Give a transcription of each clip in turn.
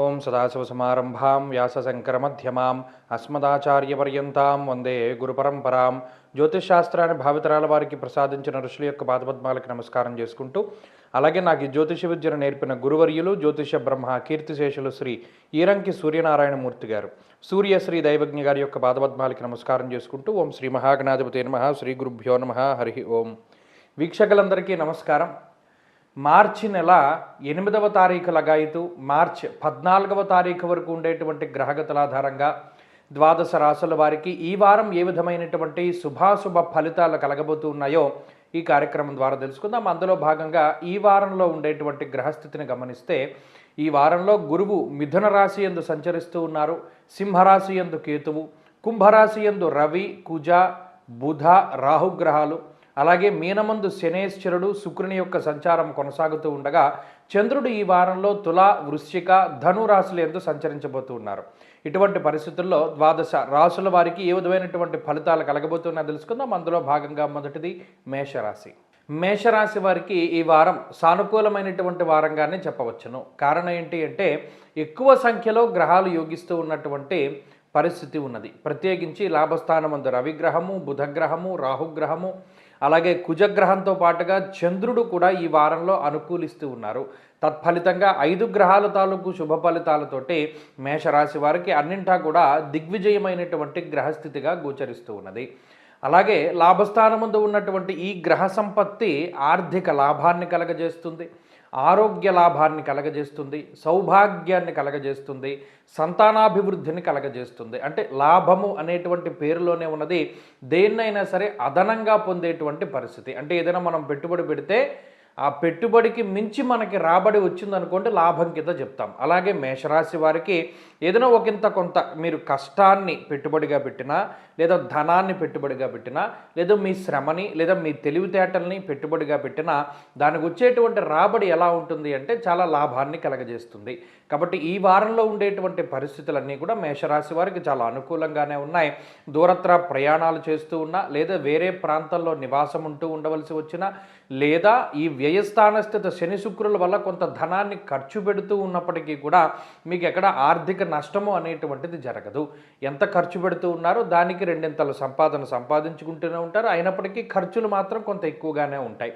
ఓం సదాశివసమారంభాం వ్యాసశంకరమధ్యమాం అస్మదాచార్యపర్యంతాం వందే గురుపరంపరాం. జ్యోతిషశాస్త్రాన్ని భావితరాల వారికి ప్రసాదించిన ఋషుల యొక్క పాదపద్మాలకి నమస్కారం చేసుకుంటూ, అలాగే నాకు ఈ జ్యోతిష విద్యను నేర్పిన గురువర్యులు జ్యోతిష బ్రహ్మ కీర్తిశేషులు శ్రీ ఈరంకి సూర్యనారాయణమూర్తి గారు, సూర్యశ్రీ దైవజ్ఞ గారి యొక్క పాదపద్మాలకి నమస్కారం చేసుకుంటూ, ఓం శ్రీ మహాగణాధిపతి నమః, శ్రీ గురుభ్యో నమః, హరి ఓం. వీక్షకులందరికీ నమస్కారం. మార్చి నెల 8వ తారీఖు లగాయితూ మార్చి 14వ తారీఖు వరకు ఉండేటువంటి గ్రహగతుల ఆధారంగా ద్వాదశ రాశుల వారికి ఈ వారం ఏ విధమైనటువంటి శుభాశుభ ఫలితాలు కలగబోతూ ఉన్నాయో ఈ కార్యక్రమం ద్వారా తెలుసుకుందాం. అందులో భాగంగా ఈ వారంలో ఉండేటువంటి గ్రహస్థితిని గమనిస్తే, ఈ వారంలో గురువు మిథున రాశి యందు సంచరిస్తూ ఉన్నారు. సింహరాశి యందు కేతువు, కుంభరాశి యందు రవి, కుజ, బుధ, రాహుగ్రహాలు, అలాగే మీనమందు శనేశ్వరుడు, శుక్రుని యొక్క సంచారం కొనసాగుతూ ఉండగా, చంద్రుడు ఈ వారంలో తుల, వృశ్చిక, ధను రాశుల యందు సంచరించబోతూ ఉన్నారు. ఇటువంటి పరిస్థితుల్లో ద్వాదశ రాశుల వారికి ఏ విధమైనటువంటి ఫలితాలు కలగబోతున్నా తెలుసుకుందాం. అందులో భాగంగా మొదటిది మేషరాశి. మేషరాశి వారికి ఈ వారం సానుకూలమైనటువంటి వారంగానే చెప్పవచ్చును. కారణం ఏంటి అంటే, ఎక్కువ సంఖ్యలో గ్రహాలు యోగిస్తూ ఉన్నటువంటి పరిస్థితి ఉన్నది. ప్రత్యేకించి లాభస్థానమందు రవిగ్రహము, బుధగ్రహము, రాహుగ్రహము, అలాగే కుజగ్రహంతో పాటుగా చంద్రుడు కూడా ఈ వారంలో అనుకూలిస్తూ ఉన్నారు. తత్ఫలితంగా 5 గ్రహాల తాలూకు శుభ ఫలితాలతోటి మేషరాశి వారికి అన్నింటా కూడా దిగ్విజయమైనటువంటి గ్రహస్థితిగా గోచరిస్తూ ఉన్నది. అలాగే లాభస్థానముందు ఉన్నటువంటి ఈ గ్రహ సంపత్తి ఆర్థిక లాభాన్ని కలగజేస్తుంది, ఆరోగ్య లాభాన్ని కలగజేస్తుంది, సౌభాగ్యాన్ని కలగజేస్తుంది, సంతానాభివృద్ధిని కలగజేస్తుంది. అంటే లాభము అనేటువంటి పేరులోనే ఉన్నది దేన్నైనా సరే అదనంగా పొందేటువంటి పరిస్థితి. అంటే ఏదైనా మనం పెట్టుబడి పెడితే ఆ పెట్టుబడికి మించి మనకి రాబడి వచ్చిందనుకోండి, లాభం కింద చెప్తాం. అలాగే మేషరాశి వారికి ఏదైనా ఒకంత కొంత మీరు కష్టాన్ని పెట్టుబడిగా పెట్టినా, లేదా ధనాన్ని పెట్టుబడిగా పెట్టినా, లేదా మీ శ్రమని లేదా మీ తెలివితేటల్ని పెట్టుబడిగా పెట్టినా, దానికి వచ్చేటువంటి రాబడి ఎలా ఉంటుంది అంటే చాలా లాభాన్ని కలగజేస్తుంది. కాబట్టి ఈ వారంలో ఉండేటువంటి పరిస్థితులన్నీ కూడా మేషరాశి వారికి చాలా అనుకూలంగానే ఉన్నాయి. దూరత్ర ప్రయాణాలు చేస్తూ ఉన్నా, లేదా వేరే ప్రాంతాల్లో నివాసం ఉంటూ ఉండవలసి వచ్చినా, లేదా ఈ వ్యయస్థానస్థిత శని శుక్రుల వల్ల కొంత ధనాన్ని ఖర్చు పెడుతూ ఉన్నప్పటికీ కూడా మీకు ఎక్కడ ఆర్థిక నష్టము అనేటువంటిది జరగదు. ఎంత ఖర్చు పెడుతూ ఉన్నారో దానికి రెండింతల సంపాదన సంపాదించుకుంటూనే ఉంటారు. అయినప్పటికీ ఖర్చులు మాత్రం కొంత ఎక్కువగానే ఉంటాయి.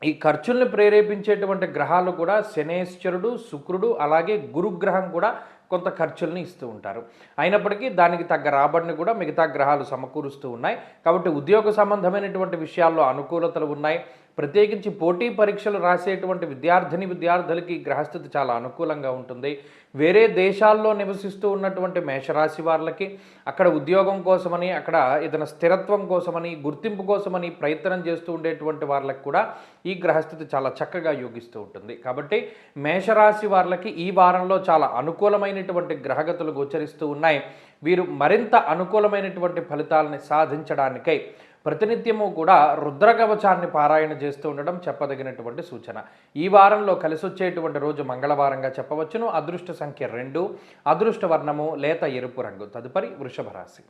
ఈ ఖర్చుల్ని ప్రేరేపించేటువంటి గ్రహాలు కూడా శనేశ్వరుడు, శుక్రుడు, అలాగే గురుగ్రహం కూడా కొంత ఖర్చుల్ని ఇస్తూ ఉంటారు. అయినప్పటికీ దానికి తగ్గ రాబడిని కూడా మిగతా గ్రహాలు సమకూరుస్తూ ఉన్నాయి. కాబట్టి ఉద్యోగ సంబంధమైనటువంటి విషయాల్లో అనుకూలతలు ఉన్నాయి. ప్రత్యేకించి పోటీ పరీక్షలు రాసేటువంటి విద్యార్థులకి గ్రహస్థితి చాలా అనుకూలంగా ఉంటుంది. వేరే దేశాల్లో నివసిస్తూ ఉన్నటువంటి మేషరాశి వాళ్ళకి అక్కడ ఉద్యోగం కోసమని, అక్కడ ఏదైనా స్థిరత్వం కోసమని, గుర్తింపు కోసమని ప్రయత్నం చేస్తూ ఉండేటువంటి వాళ్ళకి కూడా ఈ గ్రహస్థితి చాలా చక్కగా యోగిస్తూ ఉంటుంది. కాబట్టి మేషరాశి వాళ్ళకి ఈ వారంలో చాలా అనుకూలమైనటువంటి గ్రహగతులు గోచరిస్తూ ఉన్నాయి. వీరు మరింత అనుకూలమైనటువంటి ఫలితాలని సాధించడానికై ప్రతినిత్యము కూడా రుద్రకవచాన్ని పారాయణ చేస్తూ ఉండడం చెప్పదగినటువంటి సూచన. ఈ వారంలో కలిసి వచ్చేటువంటి రోజు మంగళవారంగా చెప్పవచ్చును. అదృష్ట సంఖ్య 2, అదృష్ట వర్ణము లేత ఎరుపు రంగు. తదుపరి వృషభ రాశి.